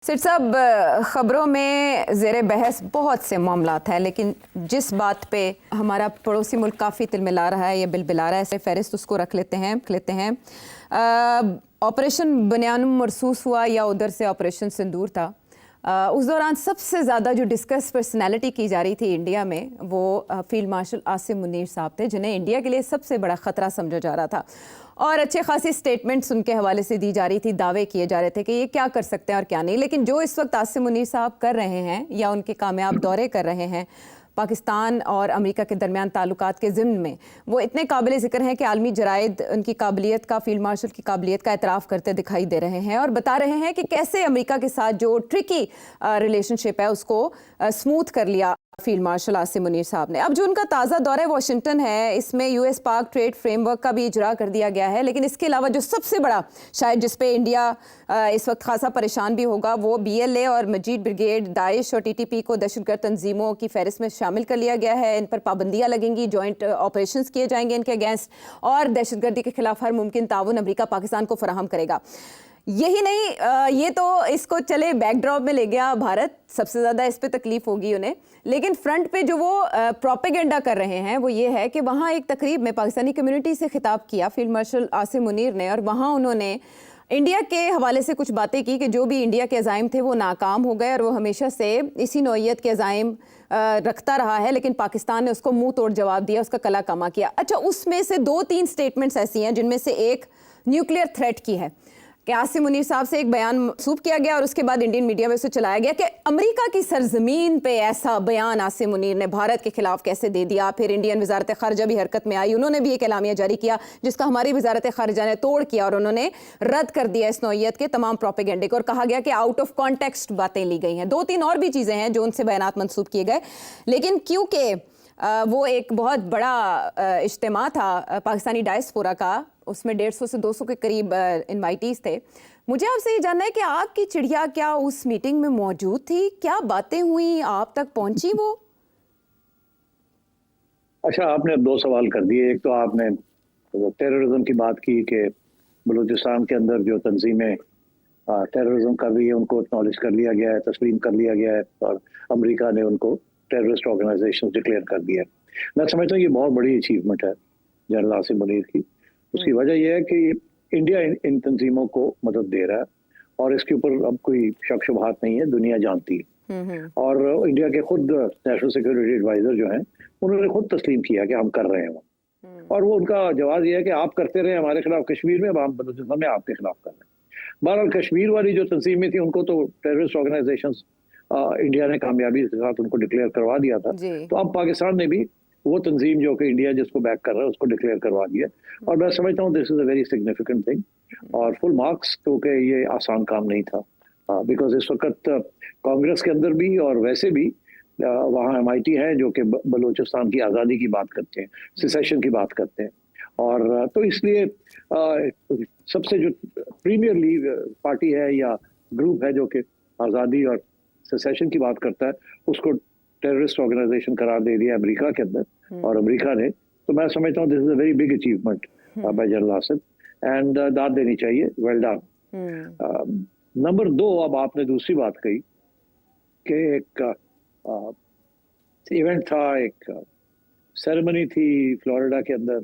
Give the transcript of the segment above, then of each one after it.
सिर साहब, खबरों में ज़ेरे बहस बहुत से मामलात हैं, लेकिन जिस बात पे हमारा पड़ोसी मुल्क काफ़ी तिलमिला रहा है या बिलबिला रहा है, ऐसे फहरिस्त उसको रख लेते हैं। ऑपरेशन बनियान मरसूस हुआ या उधर से ऑपरेशन सिंदूर था। उस दौरान सबसे ज़्यादा जो डिस्कस पर्सनालिटी की जा रही थी इंडिया में, वो फील्ड मार्शल आसिम मुनीर साहब थे, जिन्हें इंडिया के लिए सबसे बड़ा ख़तरा समझा जा रहा था और अच्छे खासी स्टेटमेंट्स उनके हवाले से दी जा रही थी। दावे किए जा रहे थे कि ये क्या कर सकते हैं और क्या नहीं। लेकिन जो इस वक्त आसिम मुनीर साहब कर रहे हैं या उनके कामयाब दौरे कर रहे हैं पाकिस्तान और अमेरिका के दरमियान ताल्लुकात के ज़िम्न में, वो इतने काबिल ज़िक्र हैं कि आलमी जराइद उनकी काबिलियत का, फील्ड मार्शल की काबिलियत का एतराफ़ करते दिखाई दे रहे हैं और बता रहे हैं कि कैसे अमेरिका के साथ जो ट्रिकी रिलेशनशिप है उसको स्मूथ कर लिया फील्ड मार्शल आसिम मुनीर साहब ने। अब जो उनका ताज़ा दौरा वाशिंगटन है, इसमें यूएस पाक ट्रेड फ्रेमवर्क का भी इजरा कर दिया गया है। लेकिन इसके अलावा जो सबसे बड़ा शायद जिस पे इंडिया इस वक्त खासा परेशान भी होगा, वो BLA और मजीद ब्रिगेड, दाइश और TTP को दहशतगर्द तंजीमों की फहरिस्त में शामिल कर लिया गया है। इन पर पाबंदियाँ लगेंगी, जॉइंट ऑपरेशंस किए जाएंगे इनके अगेंस्ट और दहशतगर्दी के खिलाफ हर मुमकिन ताउन अमेरिका पाकिस्तान को फराहम करेगा। यही नहीं, ये तो इसको चले बैकड्रॉप में ले गया भारत, सबसे ज़्यादा इस पे तकलीफ होगी उन्हें। लेकिन फ्रंट पे जो वो प्रोपेगेंडा कर रहे हैं वो ये है कि वहाँ एक तकरीब में पाकिस्तानी कम्युनिटी से खिताब किया फील्ड मार्शल आसिम मुनीर ने, और वहाँ उन्होंने इंडिया के हवाले से कुछ बातें की कि जो भी इंडिया के अज़ाइम थे वो नाकाम हो गए और वो हमेशा से इसी नौइयत के अज़ाइम रखता रहा है, लेकिन पाकिस्तान ने उसको मुंह तोड़ जवाब दिया, उसका कला कमा किया। अच्छा, उसमें से 2-3 स्टेटमेंट्स ऐसी हैं जिनमें से एक न्यूक्लियर थ्रेट की है कि आसिम मुनीर साहब से एक बयान मंसूब किया गया और उसके बाद इंडियन मीडिया में उसे चलाया गया कि अमेरिका की सरजमीन पे ऐसा बयान आसिम मुनीर ने भारत के खिलाफ कैसे दे दिया। फिर इंडियन वजारत खारजा भी हरकत में आई, उन्होंने भी एक एलामिया जारी किया जिसका हमारी वजारत खारजा ने तोड़ किया और उन्होंने रद्द कर दिया इस नौइयत के तमाम प्रोपेगेंडे को और कहा गया कि आउट ऑफ कॉन्टेक्स्ट बातें ली गई हैं। 2-3 और भी चीज़ें हैं जो उनसे बयानात मंसूब किए गए, लेकिन क्योंकि वो एक बहुत बड़ा इज्तिमा था पाकिस्तानी डायस्पोरा का, उसमें 150 से 200 के करीब इनवाइटीज थे। मुझे आपसे ये जानना है कि आपकी चिड़िया क्या उस मीटिंग में मौजूद थी? क्या बातें हुई, आप तक पहुंची वो? अच्छा, आपने 2 सवाल कर दिए। एक तो आपने टेररिज्म की बात की कि बलूचिस्तान के अंदर जो तंजीमें टेररिज्म कर रही है उनको एक्नॉलेज कर लिया गया है, तस्लीम कर लिया गया है और अमेरिका ने उनको टेररिस्ट ऑर्गेनाइजेशन डिक्लेयर कर दिया है। मैं समझता हूँ ये बहुत बड़ी अचीवमेंट है जनरल आसिम मुनीर की। उसकी वजह यह है कि इंडिया इन तंजीमों को मदद दे रहा है और इसके ऊपर अब कोई शक शुबहात नहीं है, दुनिया जानती है। और इंडिया के खुद नेशनल सिक्योरिटी एडवाइजर जो हैं उन्होंने खुद तस्लीम किया कि हम कर रहे हैं और वो उनका जवाब यह है कि आप करते रहे हमारे खिलाफ कश्मीर में, अब हम बलूचिस्तान में आपके खिलाफ कर रहे हैं। बहरहाल कश्मीर वाली जो तंजीमें थी उनको तो टेररिस्ट ऑर्गेनाइजेशंस इंडिया ने कामयाबी के साथ उनको डिक्लेयर करवा दिया था, तो अब पाकिस्तान ने भी वो तंजीम जो कि इंडिया जिसको बैक कर रहा है उसको डिक्लेयर करवा दिया और मैं समझता हूँ this is a very significant thing और फुल मार्क्स, क्योंकि ये आसान काम नहीं था। बिकॉज इस वक्त कांग्रेस के अंदर भी और वैसे भी वहाँ MIT है जो कि बलूचिस्तान की आज़ादी की बात करते हैं, सिसेशन की बात करते हैं और तो इसलिए सबसे जो प्रीमियर लीग पार्टी है या ग्रुप है जो कि आज़ादी और सिसेशन की बात करता है उसको टेररिस्ट ऑर्गेनाइजेशन करार दे दिया अमेरिका के अंदर और अमेरिका ने, तो मैं समझता हूँ this is a very big achievement bye general Asim and दाद देनी चाहिए, वेल डन। नंबर 2, अब आपने दूसरी बात कही कि एक इवेंट था, एक सेरेमनी थी फ्लोरिडा के अंदर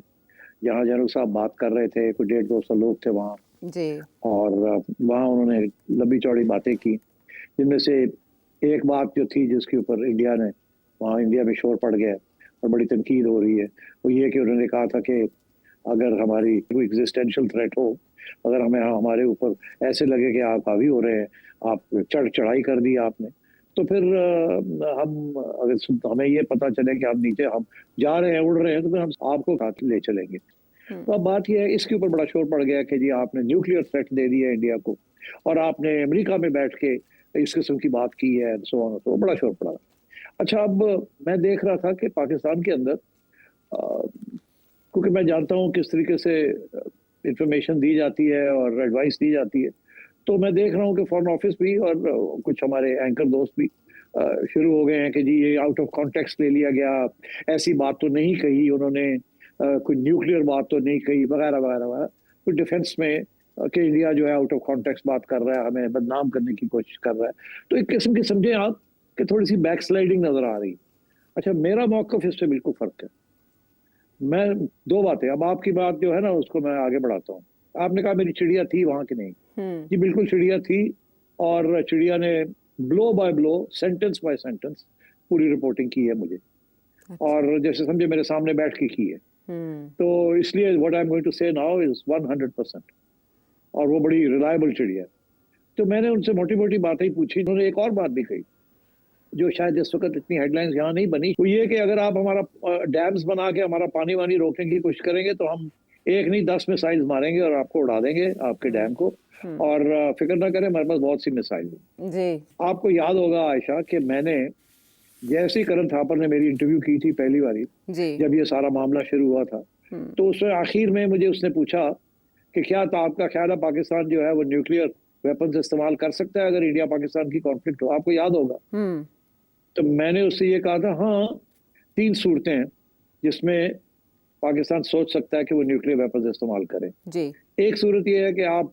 जहाँ जनरल साहब बात कर रहे थे, कुछ 150-200 लोग थे वहाँ जी। और वहाँ उन्होंने लंबी चौड़ी बातें की, जिनमें से एक बात जो थी जिसके ऊपर इंडिया ने वहाँ इंडिया में शोर पड़ गया और बड़ी तनकीद हो रही है, वो ये कि उन्होंने कहा था कि अगर हमारी कोई एग्जिस्टेंशियल थ्रेट हो, अगर हमें हमारे ऊपर ऐसे लगे कि आप हावी हो रहे हैं, आप चढ़ाई कर दी आपने, तो फिर हम अगर हमें ये पता चले कि हम नीचे हम जा रहे हैं, उड़ रहे हैं, तो फिर हम आपको साथ ले चलेंगे। तो अब बात यह है, इसके ऊपर बड़ा शोर पड़ गया कि जी आपने न्यूक्लियर थ्रेट दे दिया इंडिया को और आपने अमेरिका में बैठ के इस किस्म की बात की है, सो ऑन, तो बड़ा शोर पड़ा। अच्छा, अब मैं देख रहा था कि पाकिस्तान के अंदर क्योंकि मैं जानता हूँ किस तरीके से इंफॉर्मेशन दी जाती है और एडवाइस दी जाती है, तो मैं देख रहा हूँ कि फॉरेन ऑफिस भी और कुछ हमारे एंकर दोस्त भी शुरू हो गए हैं कि जी ये आउट ऑफ कॉन्टेक्स्ट ले लिया गया, ऐसी बात तो नहीं कही उन्होंने, कोई न्यूक्लियर बात तो नहीं कही, वगैरह वगैरह वगैरह। कुछ डिफेंस में कि इंडिया जो है आउट ऑफ कॉन्टेक्स्ट बात कर रहा है, हमें बदनाम करने की कोशिश कर रहा है। तो एक किस्म की समझे आप कि थोड़ी सी बैक स्लाइडिंग नजर आ रही। अच्छा, मेरा मौकफ इससे बिल्कुल फर्क है। मैं दो बातें, अब आपकी बात जो है ना उसको मैं आगे बढ़ाता हूँ। आपने कहा मेरी चिड़िया थी वहां की नहीं, जी बिल्कुल चिड़िया थी, और चिड़िया ने blow by blow, sentence by sentence पूरी रिपोर्टिंग की है मुझे, और जैसे समझे मेरे सामने बैठ के की है। तो इसलिए what I am going to say now is 100%, और वो बड़ी रिलायबल चिड़िया है। तो मैंने उनसे मोटी मोटी बातें ही पूछी। उन्होंने एक और बात भी कही जो शायद इस वक्त इतनी हेडलाइंस यहाँ नहीं बनी, वो ये कि अगर आप हमारा डैम्स बना के हमारा पानी वानी रोकने की कोशिश करेंगे तो हम एक नहीं 10 मिसाइल मारेंगे और आपको उड़ा देंगे, आपके डैम को, और फिक्र ना करें हमारे पास बहुत सी मिसाइल है। जी। आपको याद होगा आयशा कि मैंने जैसे ही करण थापर ने मेरी इंटरव्यू की थी पहली बारी, जी। जब ये सारा मामला शुरू हुआ था, तो उसमें आखिर में मुझे उसने पूछा कि क्या तो आपका ख्याल है पाकिस्तान जो है वो न्यूक्लियर वेपन्स इस्तेमाल कर सकता है अगर इंडिया पाकिस्तान की कॉन्फ्लिक्ट हो? आपको याद होगा। तो मैंने उससे ये कहा था, हाँ 3 सूरतें हैं जिसमें पाकिस्तान सोच सकता है कि वो न्यूक्लियर वेपन्स इस्तेमाल करें। जी। एक सूरत ये है कि आप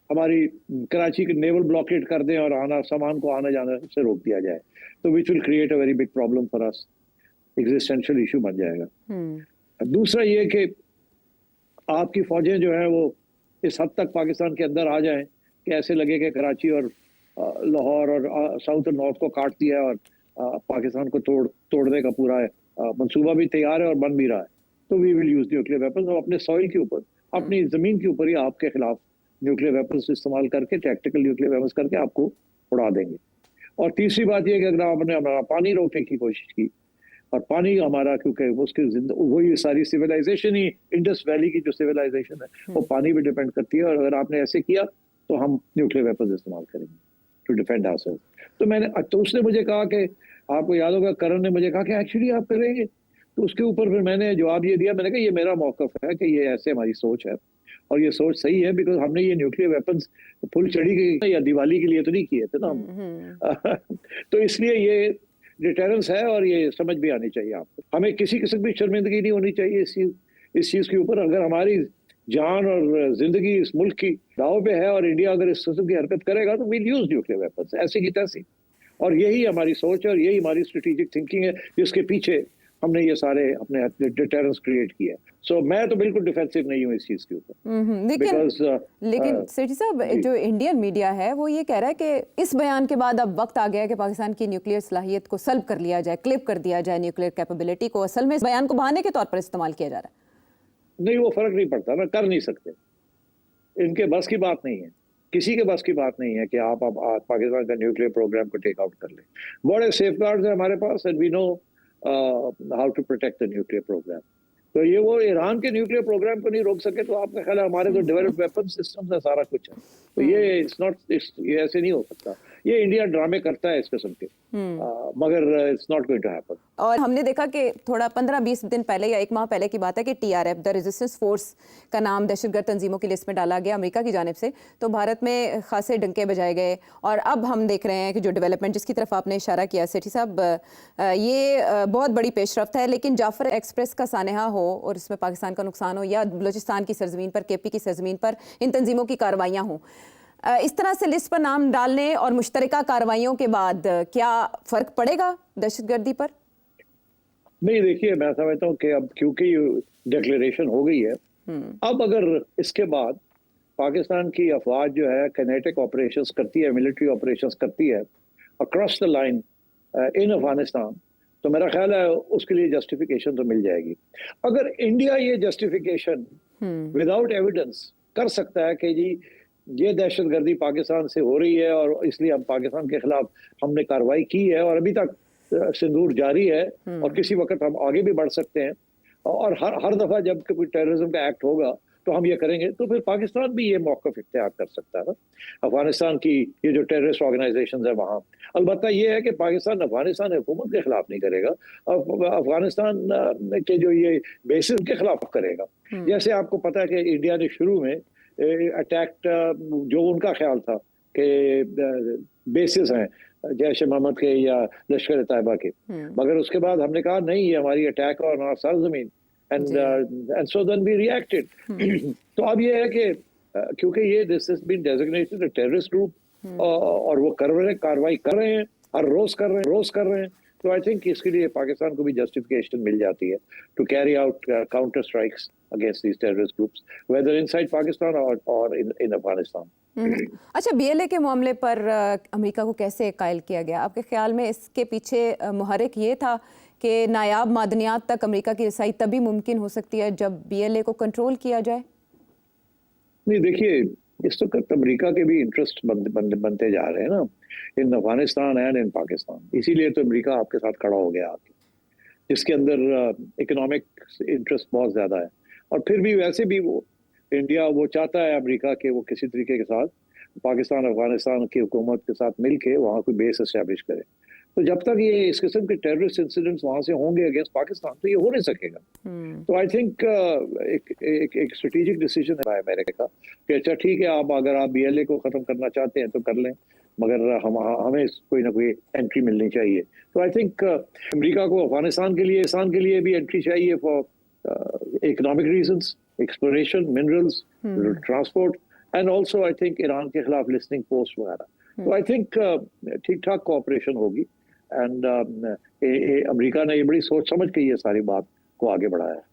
हमारी कराची के नेवल ब्लॉकेट कर दें और आना सामान को आने जाने से रोक दिया जाए, तो which will create a very big problem for us, existential issue बन जाएगा। दूसरा ये कि आपकी फौजें जो है वो इस हद तक पाकिस्तान के अंदर आ जाएं कि ऐसे लगे कि कराची और लाहौर और साउथ और नॉर्थ को काट दिया और पाकिस्तान को तोड़ने का पूरा मंसूबा भी तैयार है और बन भी रहा है, तो we will use nuclear weapons. और अपने सॉइल के ऊपर, अपनी जमीन के ऊपर ही आपके खिलाफ न्यूक्लियर वेपन्स इस्तेमाल करके, टैक्टिकल न्यूक्लियर वेपन्स करके आपको उड़ा देंगे। और तीसरी बात यह कि अगर आपने हमारा पानी रोकने की कोशिश की, और पानी हमारा क्योंकि उसकी वही सारी सिविलाइजेशन ही, इंडस वैली की जो सिविलाइजेशन है वो पानी पे डिपेंड करती है, और अगर आपने ऐसे किया तो हम न्यूक्लियर वेपन्स इस्तेमाल करेंगे टू डिफेंड आवरसेल्व्स। तो उसने मुझे कहा कि, आपको याद होगा करण ने मुझे कहा कि एक्चुअली आप करेंगे, तो उसके ऊपर फिर मैंने जवाब ये दिया, मैंने कहा ये मेरा मौकफ है कि ये ऐसे हमारी सोच है, और ये सोच सही है, बिकॉज हमने ये न्यूक्लियर वेपन्स फुलझड़ी के या दिवाली के लिए तो नहीं किए थे ना हम। तो इसलिए ये डिटेरेंस है, और ये समझ भी आनी चाहिए आपको। हमें किसी किस्म की शर्मिंदगी नहीं होनी चाहिए इस चीज के ऊपर। अगर हमारी जान और जिंदगी इस मुल्क की दाव पे है और इंडिया अगर इस किस्म की हरकत करेगा तो वील यूज न्यूक्लियर वेपन्स ऐसी की तैसी। और यही हमारी सोच है और यही हमारी स्ट्रेटेजिक थिंकिंग है जिसके पीछे हमने ये सारे अपने डिटेरेंस क्रिएट किया। सो मैं तो बिल्कुल डिफेंसिव नहीं हूँ इस चीज के ऊपर। लेकिन सेठी साहब, जो इंडियन मीडिया है वो ये कह रहा है कि इस बयान के बाद अब वक्त आ गया है कि पाकिस्तान की न्यूक्लियर सलाहियत को सल्ब कर लिया जाए, क्लिप कर दिया जाए न्यूक्लियर कैपेबिलिटी को। असल में इस बयान को बहाने के तौर पर इस्तेमाल किया जा रहा है। नहीं, वो फर्क नहीं पड़ता ना, कर नहीं सकते, इनके बस की बात नहीं है, किसी के बस की बात नहीं है कि आप पाकिस्तान का न्यूक्लियर प्रोग्राम को टेक आउट कर लें। बड़े सेफगार्ड्स हैं हमारे पास, and we know how to protect the nuclear programme. तो ये वो ईरान के न्यूक्लियर प्रोग्राम को नहीं रोक सके, तो आपका ख्याल है हमारे तो डेवलप्ड वेपन सिस्टम्स है, सारा कुछ है, तो ये ये ऐसे नहीं हो सकता। ये इंडिया ड्रामे करता है इस किस्म के, मगर it's not going to happen. और हमने देखा कि थोड़ा 15-20 दिन पहले या 1 माह पहले की बात है कि TRF द रेजिस्टेंस फोर्स का नाम दहशतगर्द तंजीमों की लिस्ट में डाला गया अमेरिका की जानिब से, तो भारत में खासे डंके बजाए गए। और अब हम देख रहे हैं कि जो डेवलपमेंट जिसकी तरफ आपने इशारा किया सेठी साहब, ये बहुत बड़ी पेशरफ्त है, लेकिन जाफर एक्सप्रेस का सानहा हो और इसमें पाकिस्तान का नुकसान हो, या बलूचिस्तान की सरजमीन पर, KP की सरजमीन पर इन तंजीमों की कार्रवाइयाँ हों, इस तरह से लिस्ट पर नाम डालने और मुश्तरका कार्रवाइयों के बाद क्या फ़र्क पड़ेगा दहशतगर्दी पर? नहीं, देखिए मैं समझता हूँ कि अब क्योंकि डिक्लेरेशन हो गई है, अब अगर इसके बाद पाकिस्तान की अफवाज जो है किनेटिक ऑपरेशंस करती है, मिलिट्री ऑपरेशंस करती है across the line in Afghanistan, तो मेरा ख्याल है उसके लिए जस्टिफिकेशन तो मिल जाएगी। अगर इंडिया ये जस्टिफिकेशन विदाउट एविडेंस कर सकता है कि जी ये दहशतगर्दी पाकिस्तान से हो रही है और इसलिए हम पाकिस्तान के खिलाफ हमने कार्रवाई की है और अभी तक सिंदूर जारी है और किसी वक्त हम आगे भी बढ़ सकते हैं, और हर दफा जब कोई टेररिज्म का एक्ट होगा तो हम ये करेंगे, तो फिर पाकिस्तान भी ये मौक़िफ़ इख्तियार कर सकता है ना अफगानिस्तान की ये जो टेररिस्ट ऑर्गेनाइजेशन है वहाँ। अलबत्ता ये है कि पाकिस्तान अफगानिस्तान हुकूमत के खिलाफ नहीं करेगा, अफगानिस्तान के जो ये बेसिस के खिलाफ करेगा। जैसे आपको पता है कि इंडिया ने शुरू में अटैक जो उनका ख्याल था कि बेसिस हैं जैश मोहम्मद के या लश्कर तैयबा के, मगर उसके बाद हमने कहा नहीं, ये हमारी अटैक और सरजमीन, and so then we reacted. तो अब ये है कि क्योंकि ये this has been designated a terrorist group और वो कर रहे हैं, कार्रवाई कर रहे हैं, हर रोज कर रहे हैं। तो आई थिंक इसके लिए पाकिस्तान को भी जस्टिफिकेशन मिल जाती है to carry out counter strikes against these terrorist groups whether inside Pakistan और इन अफगानिस्तान। अच्छा, बीएलए के मामले पर अमेरिका को कैसे कायल किया गया? आपके ख्याल में इसके पीछे मुहर्रिक ये था कि नायाब मादनियात तक अमेरिका की रसाई तभी मुमकिन हो सकती है जब बीएलए को कंट्रोल किया जाए? नहीं, देखिए, इस वक्त अमेरिका के भी इंटरेस्ट बनते जा रहे हैं ना इन अफगानिस्तान एंड इन पाकिस्तान। इसीलिए तो अमेरिका आपके साथ खड़ा हो गया आके, जिसके अंदर इकोनॉमिक इंटरेस्ट बहुत ज्यादा है। और फिर भी वैसे भी वो इंडिया वो चाहता है अमेरिका के वो किसी तरीके के साथ पाकिस्तान अफगानिस्तान की हुकूमत के साथ मिलके वहाँ कोई बेस एस्टेब्लिश करे। तो जब तक ये इस किस्म के टेररिस्ट इंसिडेंट्स वहां से होंगे अगेंस्ट पाकिस्तान तो ये हो नहीं सकेगा। तो आई थिंक एक स्ट्रेटेजिक डिसीजन है अमेरिका का कि अच्छा ठीक है, आप अगर आप बीएलए को खत्म करना चाहते हैं तो कर लें, मगर हमें कोई ना कोई एंट्री मिलनी चाहिए। तो आई थिंक अमेरिका को अफगानिस्तान के लिए भी एंट्री चाहिए for economic reasons, exploration, minerals, transport and also I think Iran के खिलाफ लिस्निंग पोस्ट वगैरह। तो आई थिंक ठीक ठाक कोऑपरेशन होगी एंड अमेरिका ने ये बड़ी सोच समझ के ये सारी बात को आगे बढ़ाया है।